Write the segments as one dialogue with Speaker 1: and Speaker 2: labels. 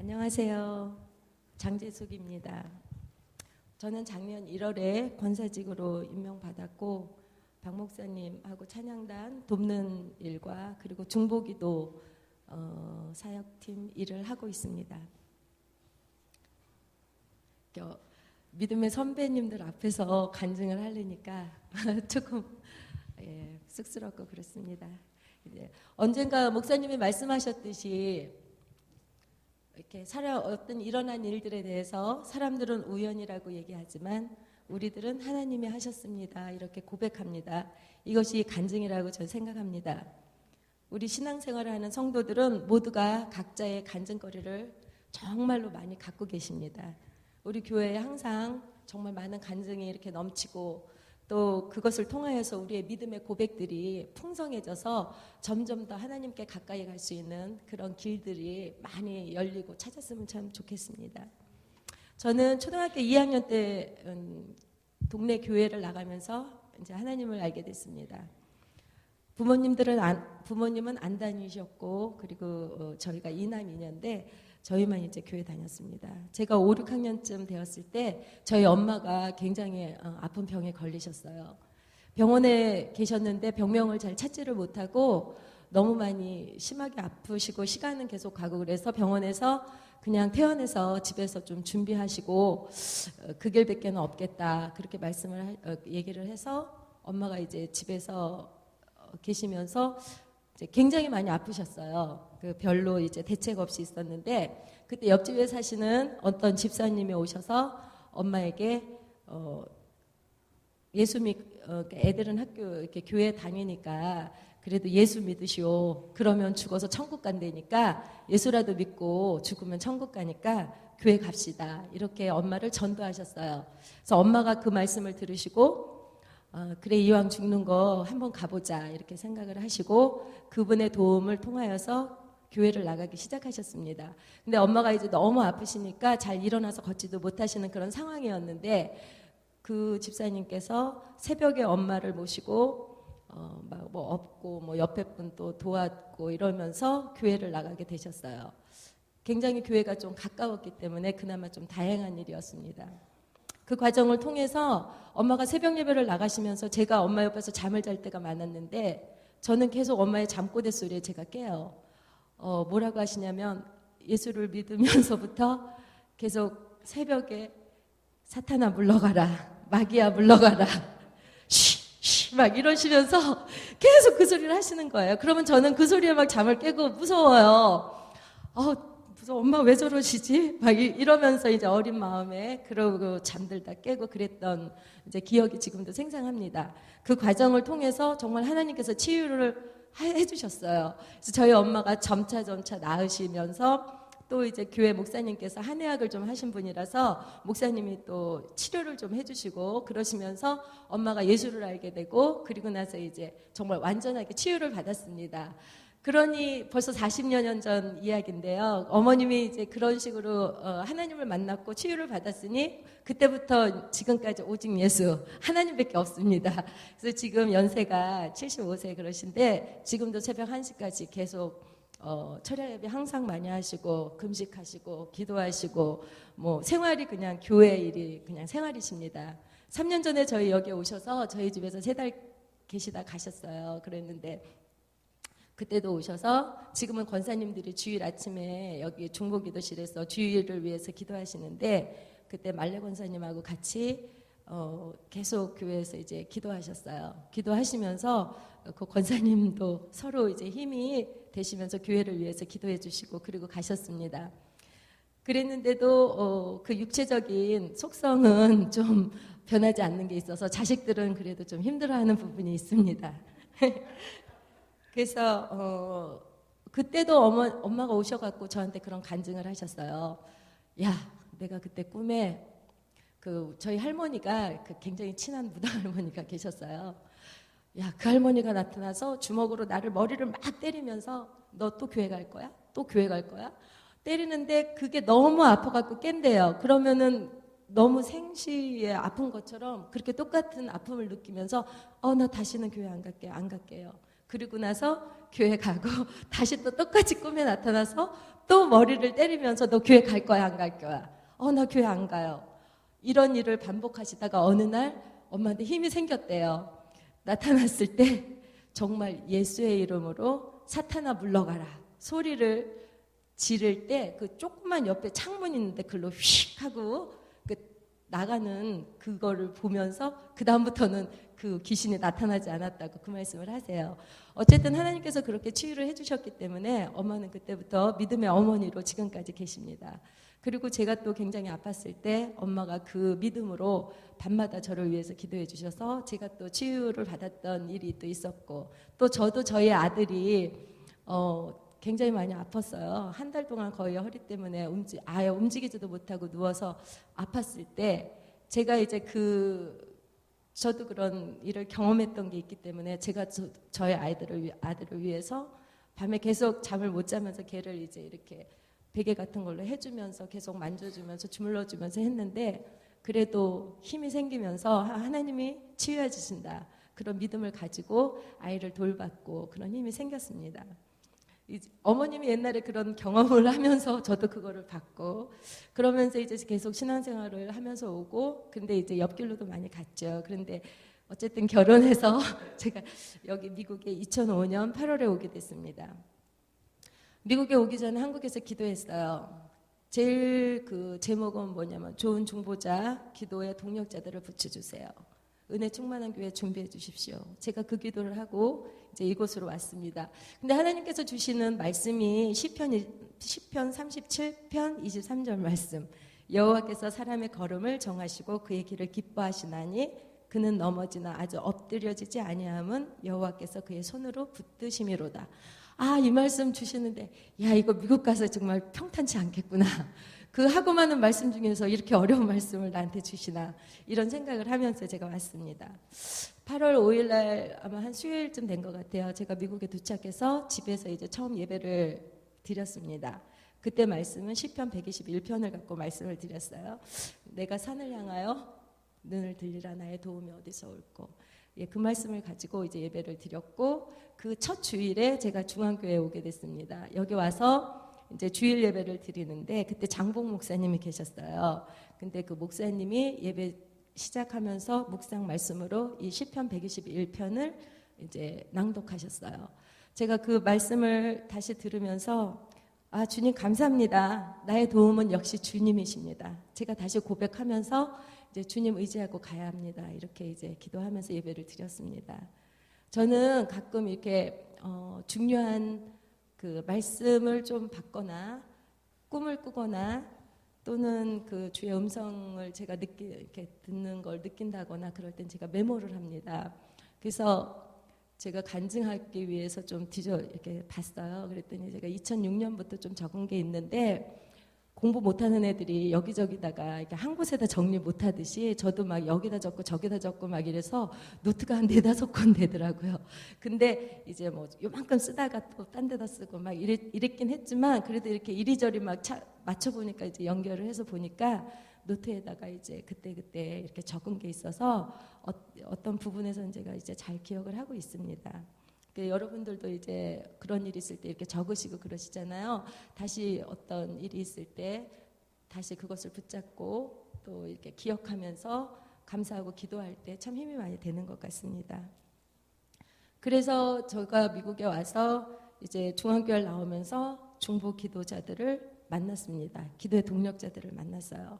Speaker 1: 안녕하세요. 장재숙입니다. 저는 작년 1월에 권사직으로 임명받았고 박 목사님하고 찬양단 돕는 일과 그리고 중보기도 사역팀 일을 하고 있습니다. 믿음의 선배님들 앞에서 간증을 하려니까 조금 쑥스럽고 그렇습니다. 언젠가 목사님이 말씀하셨듯이 이렇게 어떤 일어난 일들에 대해서 사람들은 우연이라고 얘기하지만 우리들은 하나님이 하셨습니다. 이렇게 고백합니다. 이것이 간증이라고 저는 생각합니다. 우리 신앙생활을 하는 성도들은 모두가 각자의 간증거리를 정말로 많이 갖고 계십니다. 우리 교회에 항상 정말 많은 간증이 이렇게 넘치고 또 그것을 통하여서 우리의 믿음의 고백들이 풍성해져서 점점 더 하나님께 가까이 갈 수 있는 그런 길들이 많이 열리고 찾았으면 참 좋겠습니다. 저는 초등학교 2학년 때 동네 교회를 나가면서 이제 하나님을 알게 됐습니다. 부모님은 안 다니셨고 그리고 저희가 이남 이녀인데 저희만 이제 교회 다녔습니다. 제가 5, 6학년쯤 되었을 때 저희 엄마가 굉장히 아픈 병에 걸리셨어요. 병원에 계셨는데 병명을 잘 찾지를 못하고 너무 많이 심하게 아프시고 시간은 계속 가고 그래서 병원에서 그냥 퇴원해서 집에서 좀 준비하시고 그 길밖에는 없겠다 그렇게 얘기를 해서 엄마가 이제 집에서 계시면서 이제 굉장히 많이 아프셨어요. 별로 이제 대책 없이 있었는데 그때 옆집에 사시는 어떤 집사님이 오셔서 엄마에게 애들은 학교 이렇게 교회 다니니까 그래도 예수 믿으시오. 그러면 죽어서 천국 간다니까 예수라도 믿고 죽으면 천국 가니까 교회 갑시다. 이렇게 엄마를 전도하셨어요. 그래서 엄마가 그 말씀을 들으시고 그래 이왕 죽는 거 한번 가보자 이렇게 생각을 하시고 그분의 도움을 통하여서 교회를 나가기 시작하셨습니다. 근데 엄마가 이제 너무 아프시니까 잘 일어나서 걷지도 못하시는 그런 상황이었는데 그 집사님께서 새벽에 엄마를 모시고 업고 옆에 분 또 도왔고 이러면서 교회를 나가게 되셨어요. 굉장히 교회가 좀 가까웠기 때문에 그나마 좀 다행한 일이었습니다. 그 과정을 통해서 엄마가 새벽 예배를 나가시면서 제가 엄마 옆에서 잠을 잘 때가 많았는데 저는 계속 엄마의 잠꼬대 소리에 제가 깨요. 뭐라고 하시냐면 예수를 믿으면서부터 계속 새벽에 사탄아 물러가라, 마귀야 물러가라, 쉬 막 이러시면서 계속 그 소리를 하시는 거예요. 그러면 저는 그 소리에 막 잠을 깨고 무서워요. 무서워, 엄마 왜 저러시지? 막 이러면서 이제 어린 마음에 그러고 잠들다 깨고 그랬던 이제 기억이 지금도 생생합니다. 그 과정을 통해서 정말 하나님께서 치유를 해주셨어요. 그래서 저희 엄마가 점차 나으시면서 또 이제 교회 목사님께서 한의학을 좀 하신 분이라서 목사님이 또 치료를 좀 해주시고 그러시면서 엄마가 예수를 알게 되고 그리고 나서 이제 정말 완전하게 치유를 받았습니다. 그러니 벌써 40여 전 이야기인데요. 어머님이 이제 그런 식으로 하나님을 만났고 치유를 받았으니 그때부터 지금까지 오직 예수 하나님밖에 없습니다. 그래서 지금 연세가 75세 그러신데 지금도 새벽 1시까지 계속 철야 예배 항상 많이 하시고 금식하시고 기도하시고 생활이 그냥 교회 일이 그냥 생활이십니다. 3년 전에 저희 여기 오셔서 저희 집에서 3달 계시다 가셨어요. 그랬는데 그때도 오셔서 지금은 권사님들이 주일 아침에 여기 중보기도실에서 주일을 위해서 기도하시는데 그때 말레 권사님하고 같이 계속 교회에서 이제 기도하셨어요. 기도하시면서 그 권사님도 서로 이제 힘이 되시면서 교회를 위해서 기도해 주시고 그리고 가셨습니다. 그랬는데도 그 육체적인 속성은 좀 변하지 않는 게 있어서 자식들은 그래도 좀 힘들어하는 부분이 있습니다. 그래서 그때도 엄마가 오셔갖고 저한테 그런 간증을 하셨어요. 야, 내가 그때 꿈에 저희 할머니가 굉장히 친한 무당 할머니가 계셨어요. 야, 그 할머니가 나타나서 주먹으로 나를 머리를 막 때리면서 너 또 교회 갈 거야? 또 교회 갈 거야? 때리는데 그게 너무 아파갖고 깬대요. 그러면은 너무 생시에 아픈 것처럼 그렇게 똑같은 아픔을 느끼면서 나 다시는 교회 안 갈게요. 그리고 나서 교회 가고 다시 또 똑같이 꿈에 나타나서 또 머리를 때리면서 너 교회 갈 거야 안 갈 거야? 나 교회 안 가요. 이런 일을 반복하시다가 어느 날 엄마한테 힘이 생겼대요. 나타났을 때 정말 예수의 이름으로 사탄아 물러가라 소리를 지를 때 그 조그만 옆에 창문 있는데 글로 휙 하고 그 나가는 그거를 보면서 그 다음부터는 그 귀신이 나타나지 않았다고 그 말씀을 하세요. 어쨌든 하나님께서 그렇게 치유를 해주셨기 때문에 엄마는 그때부터 믿음의 어머니로 지금까지 계십니다. 그리고 제가 또 굉장히 아팠을 때 엄마가 그 믿음으로 밤마다 저를 위해서 기도해 주셔서 제가 또 치유를 받았던 일이 또 있었고 또 저도 저희 아들이 굉장히 많이 아팠어요. 한 달 동안 거의 허리 때문에 아예 움직이지도 못하고 누워서 아팠을 때 제가 이제 저도 그런 일을 경험했던 게 있기 때문에 제가 저의 아들을 위해서 밤에 계속 잠을 못 자면서 걔를 이제 이렇게 베개 같은 걸로 해주면서 계속 만져주면서 주물러주면서 했는데 그래도 힘이 생기면서 하나님이 치유해 주신다. 그런 믿음을 가지고 아이를 돌봤고 그런 힘이 생겼습니다. 어머님이 옛날에 그런 경험을 하면서 저도 그거를 받고 그러면서 이제 계속 신앙생활을 하면서 오고 근데 이제 옆길로도 많이 갔죠. 그런데 어쨌든 결혼해서 제가 여기 미국에 2005년 8월에 오게 됐습니다. 미국에 오기 전에 한국에서 기도했어요. 제일 그 제목은 뭐냐면 좋은 중보자, 기도의 동력자들을 붙여주세요. 은혜 충만한 교회 준비해 주십시오. 제가 그 기도를 하고 이제 이곳으로 왔습니다. 근데 하나님께서 주시는 말씀이 시편 37편 23절 말씀. 여호와께서 사람의 걸음을 정하시고 그의 길을 기뻐하시나니 그는 넘어지나 아주 엎드려지지 아니함은 여호와께서 그의 손으로 붙드심이로다. 이 말씀 주시는데 야 이거 미국 가서 정말 평탄치 않겠구나. 그 하고 많은 말씀 중에서 이렇게 어려운 말씀을 나한테 주시나 이런 생각을 하면서 제가 왔습니다. 8월 5일 날 아마 한 수요일쯤 된 것 같아요. 제가 미국에 도착해서 집에서 이제 처음 예배를 드렸습니다. 그때 말씀은 시편 121편을 갖고 말씀을 드렸어요. 내가 산을 향하여 눈을 들리라 나의 도움이 어디서 올꼬. 그 말씀을 가지고 이제 예배를 드렸고 그 첫 주일에 제가 중앙교회에 오게 됐습니다. 여기 와서 이제 주일 예배를 드리는데 그때 장복 목사님이 계셨어요. 근데 그 목사님이 예배 시작하면서 묵상 말씀으로 이 시편 121편을 이제 낭독하셨어요. 제가 그 말씀을 다시 들으면서 주님 감사합니다. 나의 도움은 역시 주님이십니다. 제가 다시 고백하면서 이제 주님 의지하고 가야 합니다. 이렇게 이제 기도하면서 예배를 드렸습니다. 저는 가끔 이렇게 중요한 그 말씀을 좀 받거나 꿈을 꾸거나 또는 그 주의 음성을 제가 이렇게 듣는 걸 느낀다거나 그럴 땐 제가 메모를 합니다. 그래서 제가 간증하기 위해서 좀 이렇게 봤어요. 그랬더니 제가 2006년부터 좀 적은 게 있는데 공부 못하는 애들이 여기저기다가 이렇게 한 곳에다 정리 못하듯이 저도 막 여기다 적고 저기다 적고 막 이래서 노트가 한 4-5권 되더라고요. 근데 이제 뭐 요만큼 쓰다가 또 딴 데다 쓰고 막 이랬긴 했지만 그래도 이렇게 이리저리 막 맞춰보니까 이제 연결을 해서 보니까 노트에다가 이제 그때 이렇게 적은 게 있어서 어떤 부분에서는 제가 이제 잘 기억을 하고 있습니다. 여러분들도 이제 그런 일이 있을 때 이렇게 적으시고 그러시잖아요. 다시 어떤 일이 있을 때 다시 그것을 붙잡고 또 이렇게 기억하면서 감사하고 기도할 때 참 힘이 많이 되는 것 같습니다. 그래서 제가 미국에 와서 이제 중앙교회를 나오면서 중보 기도자들을 만났습니다. 기도의 동력자들을 만났어요.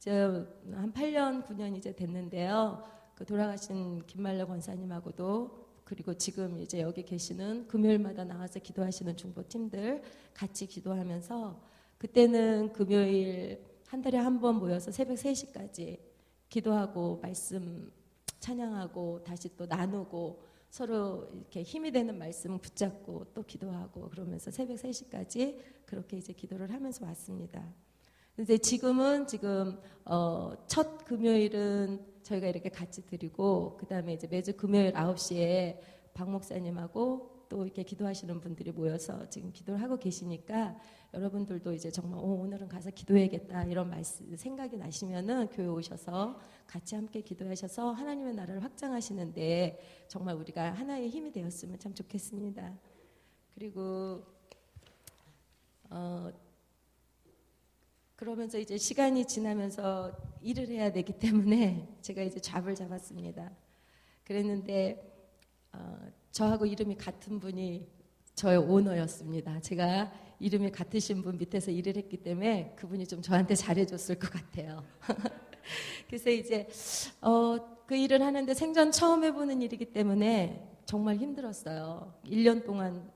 Speaker 1: 한 8년, 9년 이제 됐는데요. 그 돌아가신 김말래 권사님하고도 그리고 지금 이제 여기 계시는 금요일마다 나와서 기도하시는 중보팀들 같이 기도하면서 그때는 금요일 한 달에 한 번 모여서 새벽 3시까지 기도하고 말씀 찬양하고 다시 또 나누고 서로 이렇게 힘이 되는 말씀 붙잡고 또 기도하고 그러면서 새벽 3시까지 그렇게 이제 기도를 하면서 왔습니다. 근데 지금 첫 금요일은 저희가 이렇게 같이 드리고 그다음에 이제 매주 금요일 9시에 박 목사님하고 또 이렇게 기도하시는 분들이 모여서 지금 기도를 하고 계시니까 여러분들도 이제 정말 오늘은 가서 기도해야겠다 이런 생각이 나시면은 교회 오셔서 같이 함께 기도하셔서 하나님의 나라를 확장하시는데 정말 우리가 하나의 힘이 되었으면 참 좋겠습니다. 그리고 그러면서 이제 시간이 지나면서 일을 해야 되기 때문에 제가 이제 잡을 잡았습니다. 그랬는데 저하고 이름이 같은 분이 저의 오너였습니다. 제가 이름이 같으신 분 밑에서 일을 했기 때문에 그분이 좀 저한테 잘해줬을 것 같아요. 그래서 이제 그 일을 하는데 생전 처음 해보는 일이기 때문에 정말 힘들었어요. 1년 동안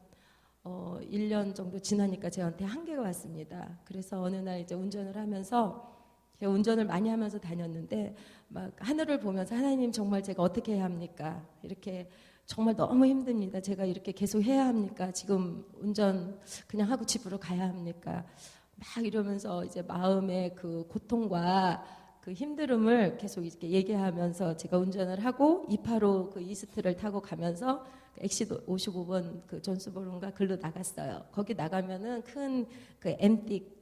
Speaker 1: 1년 정도 지나니까 저한테 한계가 왔습니다. 그래서 어느 날 이제 운전을 하면서 제가 운전을 많이 하면서 다녔는데 막 하늘을 보면서 하나님 정말 제가 어떻게 해야 합니까? 이렇게 정말 너무 힘듭니다. 제가 이렇게 계속 해야 합니까? 지금 운전 그냥 하고 집으로 가야 합니까? 막 이러면서 이제 마음의 그 고통과 그 힘듦을 계속 이렇게 얘기하면서 제가 운전을 하고 285 그 이스트를 타고 가면서 엑시드 55번 그 존스보른가 글로 나갔어요. 거기 나가면은 큰 그 엠틱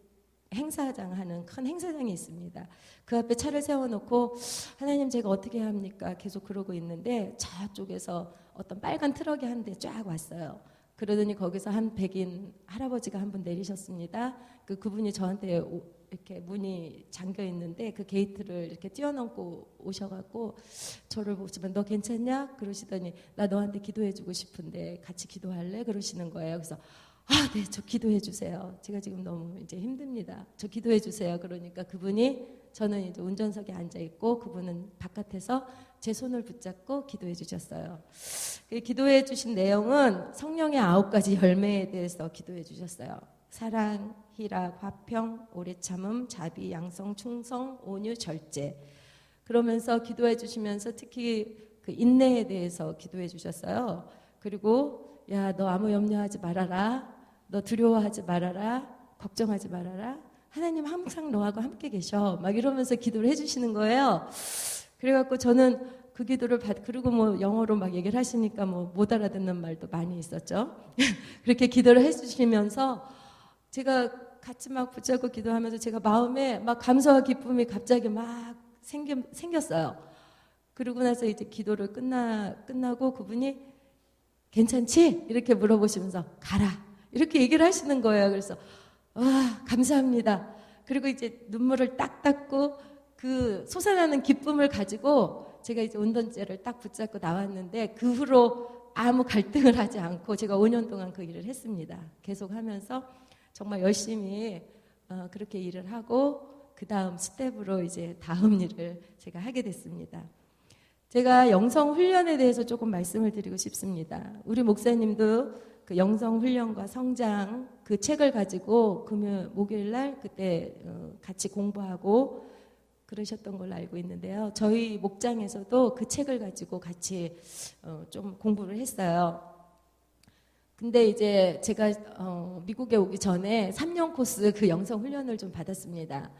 Speaker 1: 행사장 하는 큰 행사장이 있습니다. 그 앞에 차를 세워놓고 하나님 제가 어떻게 해야 합니까? 계속 그러고 있는데 저쪽에서 어떤 빨간 트럭이 한 대 쫙 왔어요. 그러더니 거기서 한 백인 할아버지가 한 분 내리셨습니다. 그분이 저한테 이렇게 문이 잠겨 있는데 그 게이트를 이렇게 뛰어넘고 오셔갖고 저를 보시면 너 괜찮냐? 그러시더니 나 너한테 기도해주고 싶은데 같이 기도할래? 그러시는 거예요. 그래서 네, 저 기도해 주세요. 제가 지금 너무 이제 힘듭니다. 저 기도해 주세요. 그러니까 그분이 저는 이제 운전석에 앉아 있고 그분은 바깥에서 제 손을 붙잡고 기도해 주셨어요. 기도해 주신 내용은 성령의 9가지 열매에 대해서 기도해 주셨어요. 사랑, 희락, 화평, 오래 참음, 자비, 양성, 충성, 온유, 절제. 그러면서 기도해 주시면서 특히 그 인내에 대해서 기도해 주셨어요. 그리고 야, 너 아무 염려하지 말아라. 너 두려워하지 말아라. 걱정하지 말아라. 하나님 항상 너하고 함께 계셔. 막 이러면서 기도를 해주시는 거예요. 그래갖고 저는 그 기도를 그리고 뭐 영어로 막 얘기를 하시니까 뭐 못 알아듣는 말도 많이 있었죠. 그렇게 기도를 해주시면서 제가 같이 막 붙잡고 기도하면서 제가 마음에 막 감사와 기쁨이 갑자기 막 생겼어요. 그러고 나서 이제 기도를 끝나고 그분이 괜찮지? 이렇게 물어보시면서 가라. 이렇게 얘기를 하시는 거예요. 그래서 감사합니다. 그리고 이제 눈물을 딱 닦고 그 솟아나는 기쁨을 가지고 제가 이제 운전대를 딱 붙잡고 나왔는데 그 후로 아무 갈등을 하지 않고 제가 5년 동안 그 일을 했습니다. 계속 하면서 정말 열심히 그렇게 일을 하고 그 다음 스텝으로 이제 다음 일을 제가 하게 됐습니다. 제가 영성 훈련에 대해서 조금 말씀을 드리고 싶습니다. 우리 목사님도 그 영성 훈련과 성장 그 책을 가지고 목요일 날 그때 같이 공부하고 그러셨던 걸로 알고 있는데요. 저희 목장에서도 그 책을 가지고 같이 좀 공부를 했어요. 근데 이제 제가 미국에 오기 전에 3년 코스 그 영성 훈련을 좀 받았습니다.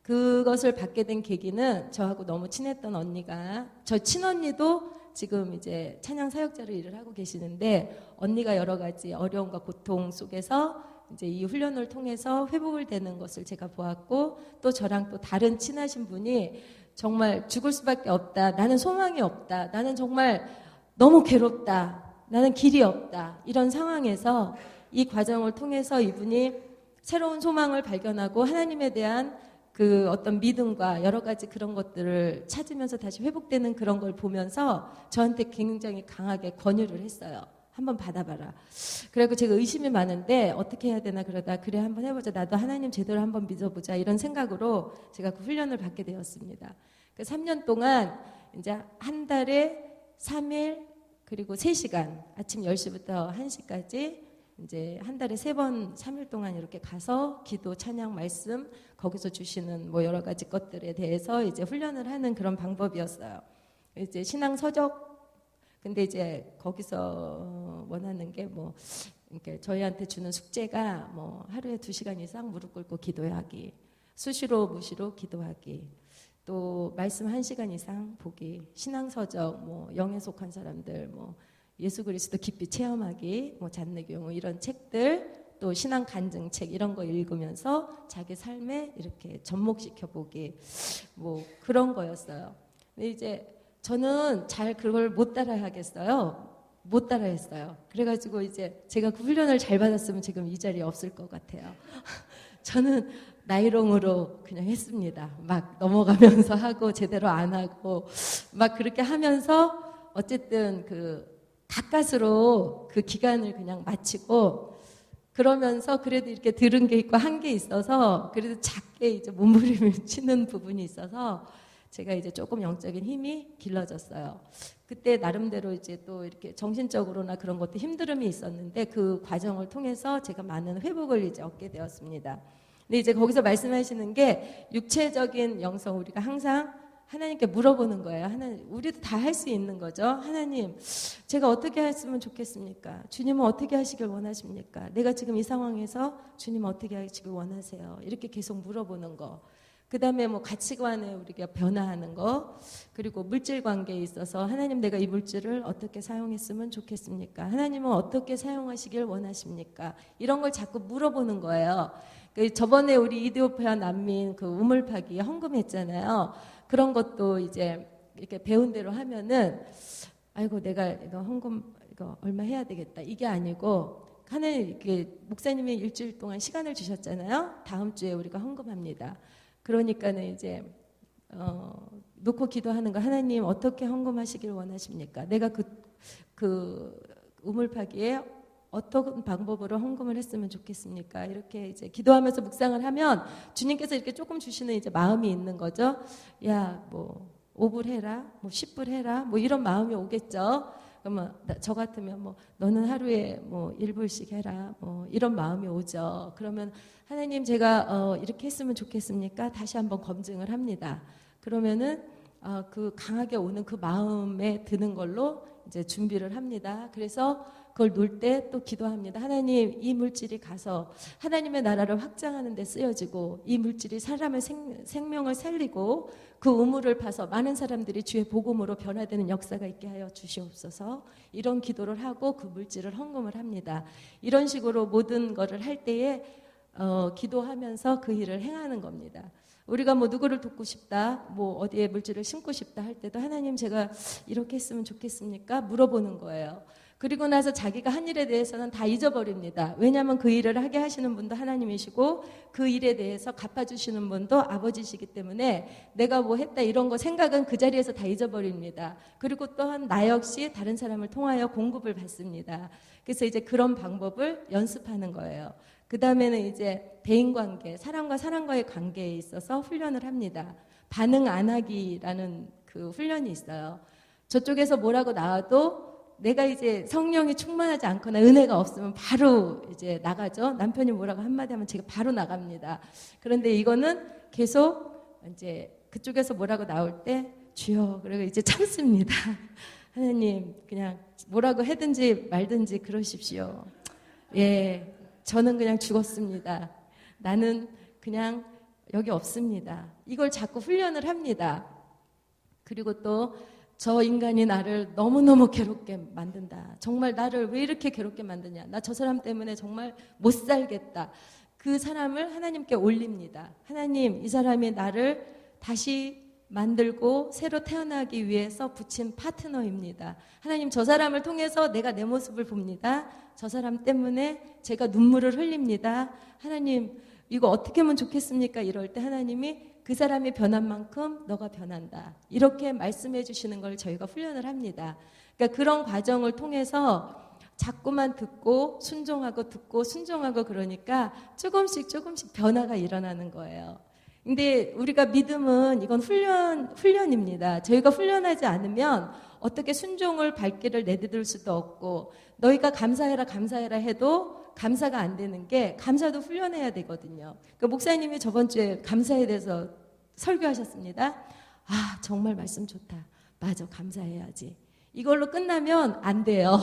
Speaker 1: 그것을 받게 된 계기는 저하고 너무 친했던 언니가 저 친언니도 지금 이제 찬양 사역자로 일을 하고 계시는데 언니가 여러 가지 어려움과 고통 속에서 이제 이 훈련을 통해서 회복을 되는 것을 제가 보았고 또 저랑 또 다른 친하신 분이 정말 죽을 수밖에 없다. 나는 소망이 없다. 나는 정말 너무 괴롭다. 나는 길이 없다. 이런 상황에서 이 과정을 통해서 이분이 새로운 소망을 발견하고 하나님에 대한 그 어떤 믿음과 여러 가지 그런 것들을 찾으면서 다시 회복되는 그런 걸 보면서 저한테 굉장히 강하게 권유를 했어요. 한번 받아봐라. 그래서 제가 의심이 많은데 어떻게 해야 되나 그러다 그래 한번 해보자. 나도 하나님 제대로 한번 믿어보자. 이런 생각으로 제가 그 훈련을 받게 되었습니다. 그 3년 동안 이제 한 달에 3일 그리고 3시간 아침 10시부터 1시까지 이제 한 달에 3번 3일 동안 이렇게 가서 기도, 찬양, 말씀 거기서 주시는 뭐 여러 가지 것들에 대해서 이제 훈련을 하는 그런 방법이었어요. 이제 신앙 서적 근데 이제 거기서 원하는 게 뭐 이렇게 저희한테 주는 숙제가 뭐 하루에 2시간 이상 무릎 꿇고 기도하기, 수시로 무시로 기도하기, 또 말씀 1시간 이상 보기, 신앙 서적 뭐 영에 속한 사람들 뭐 예수 그리스도 깊이 체험하기, 뭐 잔내교무 이런 책들, 또 신앙 간증책 이런 거 읽으면서 자기 삶에 이렇게 접목시켜 보기, 뭐 그런 거였어요. 근데 이제 저는 잘 그걸 못 따라 하겠어요. 못 따라 했어요. 그래가지고 이제 제가 그 훈련을 잘 받았으면 지금 이 자리에 없을 것 같아요. 저는 나이롱으로 그냥 했습니다. 막 넘어가면서 하고 제대로 안 하고 막 그렇게 하면서 어쨌든 그 가까스로 그 기간을 그냥 마치고, 그러면서 그래도 이렇게 들은 게 있고 한 게 있어서 그래도 작게 이제 몸부림을 치는 부분이 있어서 제가 이제 조금 영적인 힘이 길러졌어요. 그때 나름대로 이제 또 이렇게 정신적으로나 그런 것도 힘듦이 있었는데 그 과정을 통해서 제가 많은 회복을 이제 얻게 되었습니다. 근데 이제 거기서 말씀하시는 게 육체적인 영성, 우리가 항상 하나님께 물어보는 거예요. 하나님, 우리도 다 할 수 있는 거죠. 하나님, 제가 어떻게 했으면 좋겠습니까? 주님은 어떻게 하시길 원하십니까? 내가 지금 이 상황에서 주님은 어떻게 하시길 원하세요? 이렇게 계속 물어보는 거. 그 다음에 뭐 가치관을 우리가 변화하는 거, 그리고 물질 관계에 있어서 하나님, 내가 이 물질을 어떻게 사용했으면 좋겠습니까? 하나님은 어떻게 사용하시길 원하십니까? 이런 걸 자꾸 물어보는 거예요. 저번에 우리 이디오피아 난민 그 우물 파기 헌금했잖아요. 그런 것도 이제 이렇게 배운 대로 하면은, 아이고 내가 이거 헌금 이거 얼마 해야 되겠다, 이게 아니고, 하나님 이렇게 목사님이 일주일 동안 시간을 주셨잖아요. 다음 주에 우리가 헌금합니다. 그러니까는 이제 놓고 기도하는 거, 하나님 어떻게 헌금하시길 원하십니까? 내가 그 우물 파기에 어떤 방법으로 헌금을 했으면 좋겠습니까? 이렇게 이제 기도하면서 묵상을 하면 주님께서 이렇게 조금 주시는 이제 마음이 있는 거죠. 야, 뭐 5불 해라, 뭐 10불 해라, 뭐 이런 마음이 오겠죠. 그러면 저 같으면 뭐 너는 하루에 뭐 1불씩 해라, 뭐 이런 마음이 오죠. 그러면 하나님, 제가 이렇게 했으면 좋겠습니까? 다시 한번 검증을 합니다. 그러면은 그 강하게 오는 그 마음에 드는 걸로 이제 준비를 합니다. 그래서 그걸 놓을 때 또 기도합니다. 하나님, 이 물질이 가서 하나님의 나라를 확장하는 데 쓰여지고, 이 물질이 사람의 생명을 살리고 그 우물을 파서 많은 사람들이 주의 복음으로 변화되는 역사가 있게 하여 주시옵소서. 이런 기도를 하고 그 물질을 헌금을 합니다. 이런 식으로 모든 것을 할 때에 기도하면서 그 일을 행하는 겁니다. 우리가 뭐 누구를 돕고 싶다, 뭐 어디에 물질을 심고 싶다 할 때도 하나님, 제가 이렇게 했으면 좋겠습니까? 물어보는 거예요. 그리고 나서 자기가 한 일에 대해서는 다 잊어버립니다. 왜냐하면 그 일을 하게 하시는 분도 하나님이시고 그 일에 대해서 갚아주시는 분도 아버지시기 때문에 내가 뭐 했다 이런 거 생각은 그 자리에서 다 잊어버립니다. 그리고 또한 나 역시 다른 사람을 통하여 공급을 받습니다. 그래서 이제 그런 방법을 연습하는 거예요. 그 다음에는 이제 대인관계, 사람과 사람과의 관계에 있어서 훈련을 합니다. 반응 안 하기라는 그 훈련이 있어요. 저쪽에서 뭐라고 나와도 내가 이제 성령이 충만하지 않거나 은혜가 없으면 바로 이제 나가죠. 남편이 뭐라고 한마디 하면 제가 바로 나갑니다. 그런데 이거는 계속 이제 그쪽에서 뭐라고 나올 때 주여, 그리고 이제 참습니다. 하나님, 그냥 뭐라고 하든지 말든지 그러십시오. 예, 저는 그냥 죽었습니다. 나는 그냥 여기 없습니다. 이걸 자꾸 훈련을 합니다. 그리고 또 저 인간이 나를 너무너무 괴롭게 만든다. 정말 나를 왜 이렇게 괴롭게 만드냐. 나 저 사람 때문에 정말 못 살겠다. 그 사람을 하나님께 올립니다. 하나님, 이 사람이 나를 다시 만들고 새로 태어나기 위해서 붙인 파트너입니다. 하나님, 저 사람을 통해서 내가 내 모습을 봅니다. 저 사람 때문에 제가 눈물을 흘립니다. 하나님, 이거 어떻게 하면 좋겠습니까? 이럴 때 하나님이 그 사람이 변한 만큼 너가 변한다. 이렇게 말씀해 주시는 걸 저희가 훈련을 합니다. 그러니까 그런 과정을 통해서 자꾸만 듣고 순종하고 듣고 순종하고, 그러니까 조금씩 변화가 일어나는 거예요. 근데 우리가 믿음은 이건 훈련입니다. 저희가 훈련하지 않으면 어떻게 순종을 발길을 내디딜 수도 없고, 너희가 감사해라 해도 감사가 안 되는 게, 감사도 훈련해야 되거든요. 그러니까 목사님이 저번 주에 감사에 대해서 설교하셨습니다. 아, 정말 말씀 좋다. 맞아, 감사해야지. 이걸로 끝나면 안 돼요.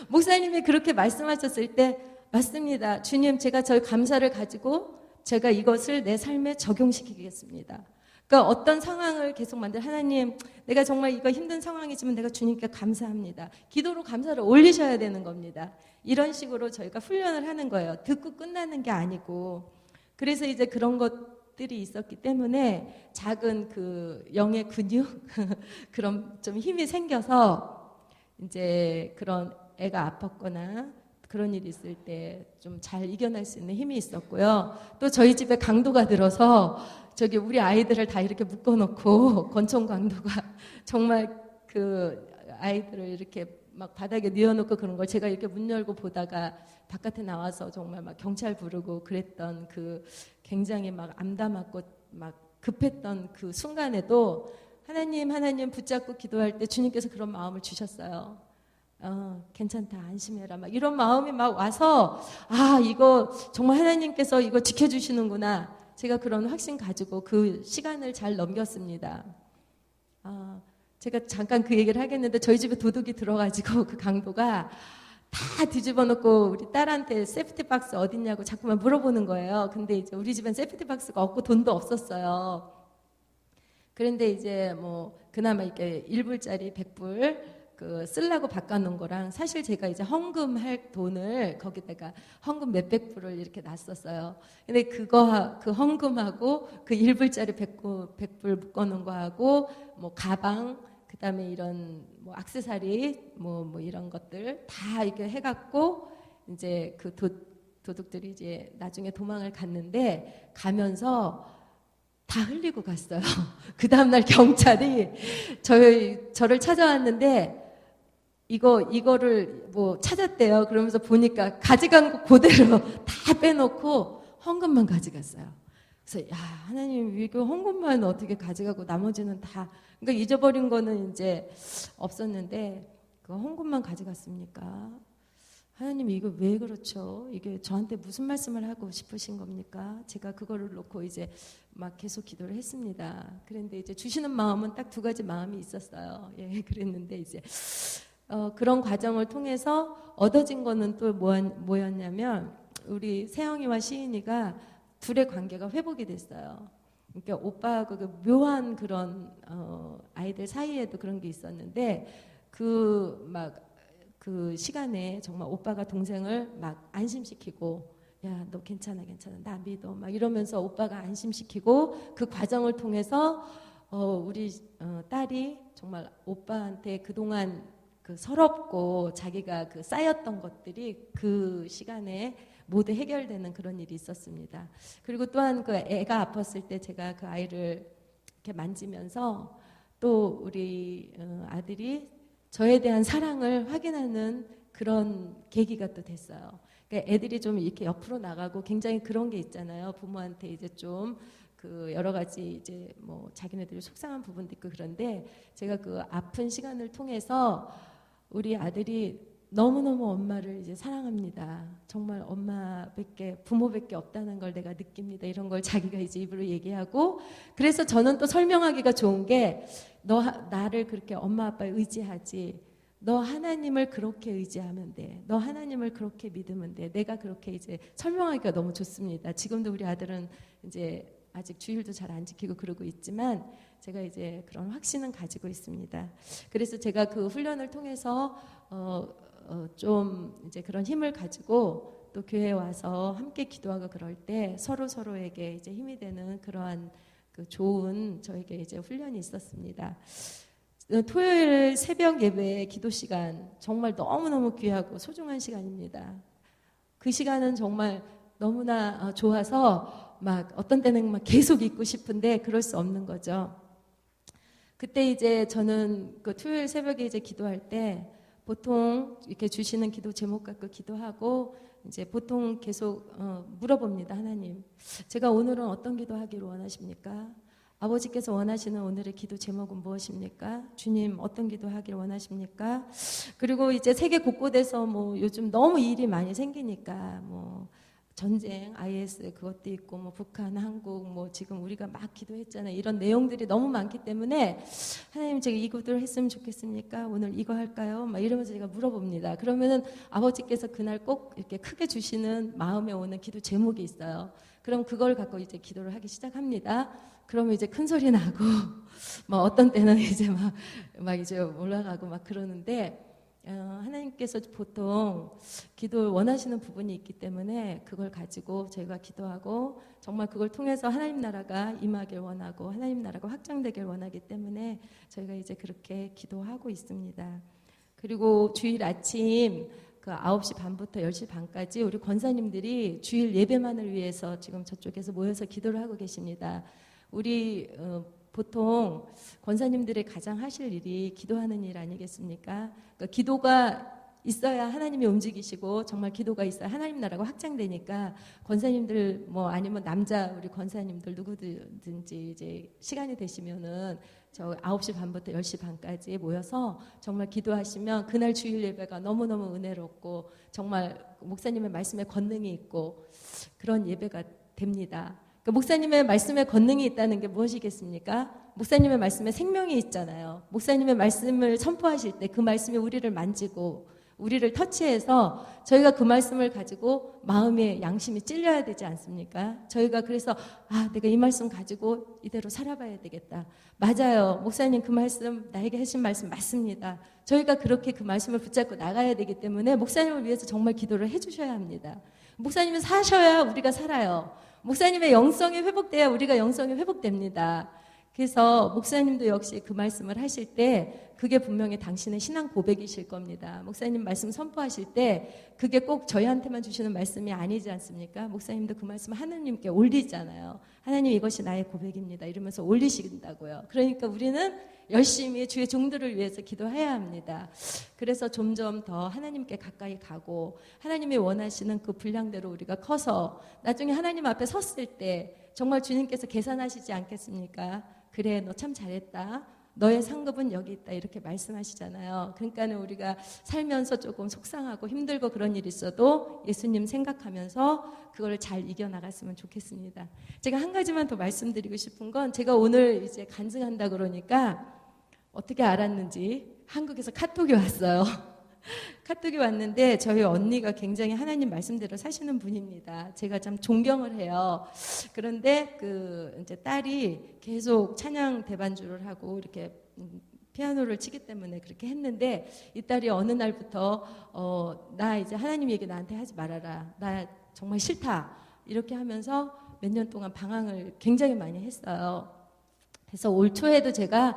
Speaker 1: 목사님이 그렇게 말씀하셨을 때, 맞습니다. 주님, 제가 저 감사를 가지고 제가 이것을 내 삶에 적용시키겠습니다. 그러니까 어떤 상황을 계속 하나님, 내가 정말 이거 힘든 상황이지만 내가 주님께 감사합니다. 기도로 감사를 올리셔야 되는 겁니다. 이런 식으로 저희가 훈련을 하는 거예요. 듣고 끝나는 게 아니고. 그래서 이제 그런 것들이 있었기 때문에 작은 그 영의 근육 그런 좀 힘이 생겨서 이제 그런 애가 아팠거나 그런 일이 있을 때 좀 잘 이겨낼 수 있는 힘이 있었고요. 또 저희 집에 강도가 들어서 저기 우리 아이들을 다 이렇게 묶어놓고 권총 강도가 정말 그 아이들을 이렇게 막 바닥에 뉘어놓고 그런 걸 제가 이렇게 문 열고 보다가 바깥에 나와서 정말 막 경찰 부르고 그랬던 그 굉장히 막 암담하고 막 급했던 그 순간에도 하나님 붙잡고 기도할 때 주님께서 그런 마음을 주셨어요. 괜찮다, 안심해라. 막 이런 마음이 막 와서, 이거 정말 하나님께서 이거 지켜주시는구나. 제가 그런 확신 가지고 그 시간을 잘 넘겼습니다. 제가 잠깐 그 얘기를 하겠는데 저희 집에 도둑이 들어가지고 그 강도가 다 뒤집어 놓고 우리 딸한테 세프티박스 어딨냐고 자꾸만 물어보는 거예요. 근데 이제 우리 집엔 세프티박스가 없고 돈도 없었어요. 그런데 이제 뭐 그나마 이렇게 1불짜리 100불 그 쓰려고 바꿔놓은 거랑 사실 제가 이제 헌금할 돈을 거기다가 헌금 몇백 불을 이렇게 놨었어요. 근데 그 헌금하고 그 1불짜리 100불 묶어놓은 거하고 뭐 가방, 그 다음에 이런 뭐 액세서리 뭐 이런 것들 다 이렇게 해갖고 이제 그 도둑들이 이제 나중에 도망을 갔는데 가면서 다 흘리고 갔어요. 그 다음날 경찰이 저를 찾아왔는데 이거를 뭐 찾았대요. 그러면서 보니까 가져간 거 그대로 다 빼놓고 헌금만 가져갔어요. 그래서 야, 하나님 이거 헌금만 어떻게 가져가고 나머지는 다 그러니까 잊어버린 거는 이제 없었는데 그 헌금만 가져갔습니까? 하나님 이거 왜 그렇죠? 이게 저한테 무슨 말씀을 하고 싶으신 겁니까? 제가 그거를 놓고 이제 막 계속 기도를 했습니다. 그런데 이제 주시는 마음은 딱 두 가지 마음이 있었어요. 예, 그랬는데 이제 그런 과정을 통해서 얻어진 거는 또 뭐였냐면 우리 세영이와 시인이가 둘의 관계가 회복이 됐어요. 그러니까 오빠하고 그 묘한 그런 아이들 사이에도 그런 게 있었는데 그 시간에 정말 오빠가 동생을 막 안심시키고 야, 너 괜찮아 나 믿어 막 이러면서 오빠가 안심시키고 그 과정을 통해서 우리 딸이 정말 오빠한테 그동안 그 서럽고 자기가 그 쌓였던 것들이 그 시간에 모두 해결되는 그런 일이 있었습니다. 그리고 또한 그 애가 아팠을 때 제가 그 아이를 이렇게 만지면서 또 우리 아들이 저에 대한 사랑을 확인하는 그런 계기가 또 됐어요. 그러니까 애들이 좀 이렇게 옆으로 나가고 굉장히 그런 게 있잖아요. 부모한테 이제 좀 그 여러 가지 이제 뭐 자기네들이 속상한 부분도 있고 그런데 제가 그 아픈 시간을 통해서 우리 아들이 너무너무 엄마를 이제 사랑합니다. 정말 엄마밖에 부모밖에 없다는 걸 내가 느낍니다. 이런 걸 자기가 이제 입으로 얘기하고 그래서 저는 또 설명하기가 좋은 게 너 나를 그렇게 엄마 아빠에 의지하지 너 하나님을 그렇게 의지하면 돼. 너 하나님을 그렇게 믿으면 돼. 내가 그렇게 이제 설명하기가 너무 좋습니다. 지금도 우리 아들은 이제 아직 주일도 잘 안 지키고 그러고 있지만 제가 이제 그런 확신은 가지고 있습니다. 그래서 제가 그 훈련을 통해서 좀 이제 그런 힘을 가지고 또 교회에 와서 함께 기도하고 그럴 때 서로에게 이제 힘이 되는 그러한 그 좋은 저에게 이제 훈련이 있었습니다. 토요일 새벽 예배 기도 시간 정말 너무너무 귀하고 소중한 시간입니다. 그 시간은 정말 너무나 좋아서 막 어떤 때는 막 계속 있고 싶은데 그럴 수 없는 거죠. 그때 이제 저는 그 토요일 새벽에 이제 기도할 때 보통 이렇게 주시는 기도 제목 갖고 기도하고 이제 보통 계속 물어봅니다. 하나님, 제가 오늘은 어떤 기도하기를 원하십니까? 아버지께서 원하시는 오늘의 기도 제목은 무엇입니까? 주님 어떤 기도하기를 원하십니까? 그리고 이제 세계 곳곳에서 뭐 요즘 너무 일이 많이 생기니까 뭐 전쟁, IS 그것도 있고 뭐 북한, 한국 뭐 지금 우리가 막 기도했잖아요. 이런 내용들이 너무 많기 때문에 하나님 제가 이 기도를 했으면 좋겠습니까? 오늘 이거 할까요? 막 이러면서 제가 물어봅니다. 그러면은 아버지께서 그날 꼭 이렇게 크게 주시는 마음에 오는 기도 제목이 있어요. 그럼 그걸 갖고 이제 기도를 하기 시작합니다. 그러면 이제 큰 소리 나고 막 어떤 때는 이제 막 이제 올라가고 막 그러는데 하나님께서 보통 기도를 원하시는 부분이 있기 때문에 그걸 가지고 저희가 기도하고 정말 그걸 통해서 하나님 나라가 임하길 원하고 하나님 나라가 확장되길 원하기 때문에 저희가 이제 그렇게 기도하고 있습니다. 그리고 주일 아침 그 9시 반부터 10시 반까지 우리 권사님들이 주일 예배만을 위해서 지금 저쪽에서 모여서 기도를 하고 계십니다. 우리 보통 권사님들의 가장 하실 일이 기도하는 일 아니겠습니까? 그러니까 기도가 있어야 하나님이 움직이시고 정말 기도가 있어야 하나님 나라가 확장되니까 권사님들 뭐 아니면 남자 우리 권사님들 누구든지 이제 시간이 되시면은 저 9시 반부터 10시 반까지 모여서 정말 기도하시면 그날 주일 예배가 너무너무 은혜롭고 정말 목사님의 말씀에 권능이 있고 그런 예배가 됩니다. 그러니까 목사님의 말씀에 권능이 있다는 게 무엇이겠습니까? 목사님의 말씀에 생명이 있잖아요. 목사님의 말씀을 선포하실 때 그 말씀이 우리를 만지고 우리를 터치해서 저희가 그 말씀을 가지고 마음의 양심이 찔려야 되지 않습니까? 저희가 그래서 내가 이 말씀 가지고 이대로 살아봐야 되겠다. 맞아요. 목사님 그 말씀 나에게 하신 말씀 맞습니다. 저희가 그렇게 그 말씀을 붙잡고 나가야 되기 때문에 목사님을 위해서 정말 기도를 해주셔야 합니다. 목사님은 사셔야 우리가 살아요. 목사님의 영성이 회복돼야 우리가 영성이 회복됩니다. 그래서 목사님도 역시 그 말씀을 하실 때 그게 분명히 당신의 신앙 고백이실 겁니다. 목사님 말씀 선포하실 때 그게 꼭 저희한테만 주시는 말씀이 아니지 않습니까? 목사님도 그 말씀을 하나님께 올리잖아요. 하나님 이것이 나의 고백입니다. 이러면서 올리신다고요. 그러니까 우리는 열심히 주의 종들을 위해서 기도해야 합니다. 그래서 점점 더 하나님께 가까이 가고 하나님이 원하시는 그 분량대로 우리가 커서 나중에 하나님 앞에 섰을 때 정말 주님께서 계산하시지 않겠습니까? 그래 너 참 잘했다. 너의 상급은 여기 있다. 이렇게 말씀하시잖아요. 그러니까는 우리가 살면서 조금 속상하고 힘들고 그런 일이 있어도 예수님 생각하면서 그걸 잘 이겨나갔으면 좋겠습니다. 제가 한 가지만 더 말씀드리고 싶은 건 제가 오늘 이제 간증한다 그러니까 어떻게 알았는지 한국에서 카톡이 왔어요. 카톡이 왔는데 저희 언니가 굉장히 하나님 말씀대로 사시는 분입니다. 제가 참 존경을 해요. 그런데 그 이제 딸이 계속 찬양 대반주를 하고 이렇게 피아노를 치기 때문에 그렇게 했는데 이 딸이 어느 날부터 나 이제 하나님 얘기 나한테 하지 말아라. 나 정말 싫다. 이렇게 하면서 몇 년 동안 방황을 굉장히 많이 했어요. 그래서 올 초에도 제가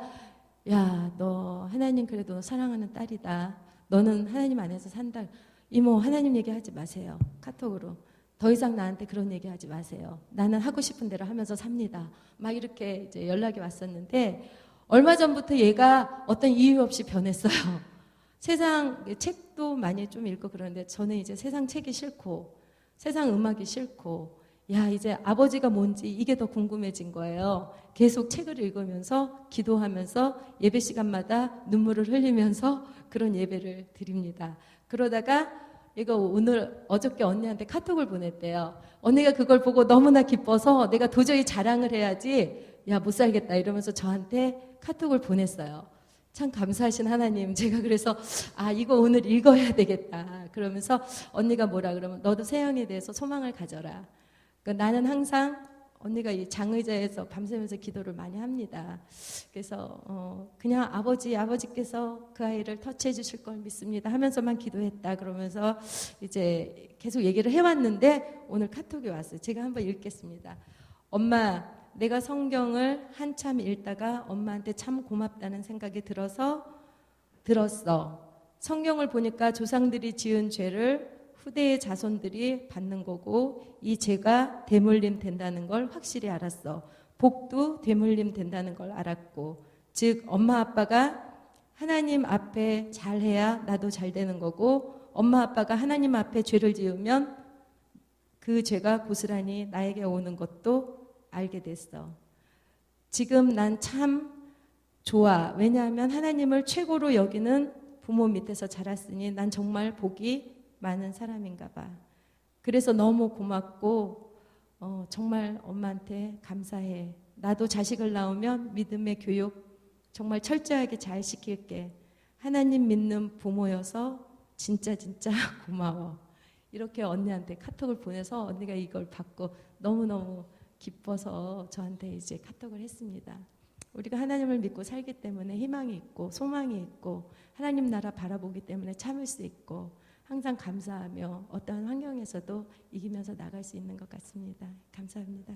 Speaker 1: 야, 너 하나님 그래도 너 사랑하는 딸이다. 너는 하나님 안에서 산다. 이모 하나님 얘기하지 마세요. 카톡으로. 더 이상 나한테 그런 얘기하지 마세요. 나는 하고 싶은 대로 하면서 삽니다. 막 이렇게 이제 연락이 왔었는데 얼마 전부터 얘가 어떤 이유 없이 변했어요. 세상 책도 많이 좀 읽고 그러는데 저는 이제 세상 책이 싫고 세상 음악이 싫고 야 이제 아버지가 뭔지 이게 더 궁금해진 거예요. 계속 책을 읽으면서 기도하면서 예배 시간마다 눈물을 흘리면서 그런 예배를 드립니다. 그러다가 얘가 어저께 언니한테 카톡을 보냈대요. 언니가 그걸 보고 너무나 기뻐서 내가 도저히 자랑을 해야지 야 못 살겠다 이러면서 저한테 카톡을 보냈어요. 참 감사하신 하나님. 제가 그래서 이거 오늘 읽어야 되겠다 그러면서 언니가 뭐라 그러면 너도 세상에 대해서 소망을 가져라. 그러니까 나는 항상 언니가 이 장의자에서 밤새면서 기도를 많이 합니다. 그래서 그냥 아버지께서 그 아이를 터치해 주실 걸 믿습니다 하면서만 기도했다 그러면서 이제 계속 얘기를 해왔는데 오늘 카톡이 왔어요. 제가 한번 읽겠습니다. 엄마 내가 성경을 한참 읽다가 엄마한테 참 고맙다는 생각이 들었어. 성경을 보니까 조상들이 지은 죄를 후대의 자손들이 받는 거고 이 죄가 대물림 된다는 걸 확실히 알았어. 복도 대물림 된다는 걸 알았고 즉 엄마 아빠가 하나님 앞에 잘해야 나도 잘 되는 거고 엄마 아빠가 하나님 앞에 죄를 지으면 그 죄가 고스란히 나에게 오는 것도 알게 됐어. 지금 난 참 좋아. 왜냐하면 하나님을 최고로 여기는 부모 밑에서 자랐으니 난 정말 복이 많은 사람인가 봐. 그래서 너무 고맙고 정말 엄마한테 감사해. 나도 자식을 낳으면 믿음의 교육 정말 철저하게 잘 시킬게. 하나님 믿는 부모여서 진짜 고마워. 이렇게 언니한테 카톡을 보내서 언니가 이걸 받고 너무너무 기뻐서 저한테 이제 카톡을 했습니다. 우리가 하나님을 믿고 살기 때문에 희망이 있고 소망이 있고 하나님 나라 바라보기 때문에 참을 수 있고 항상 감사하며 어떠한 환경에서도 이기면서 나갈 수 있는 것 같습니다. 감사합니다.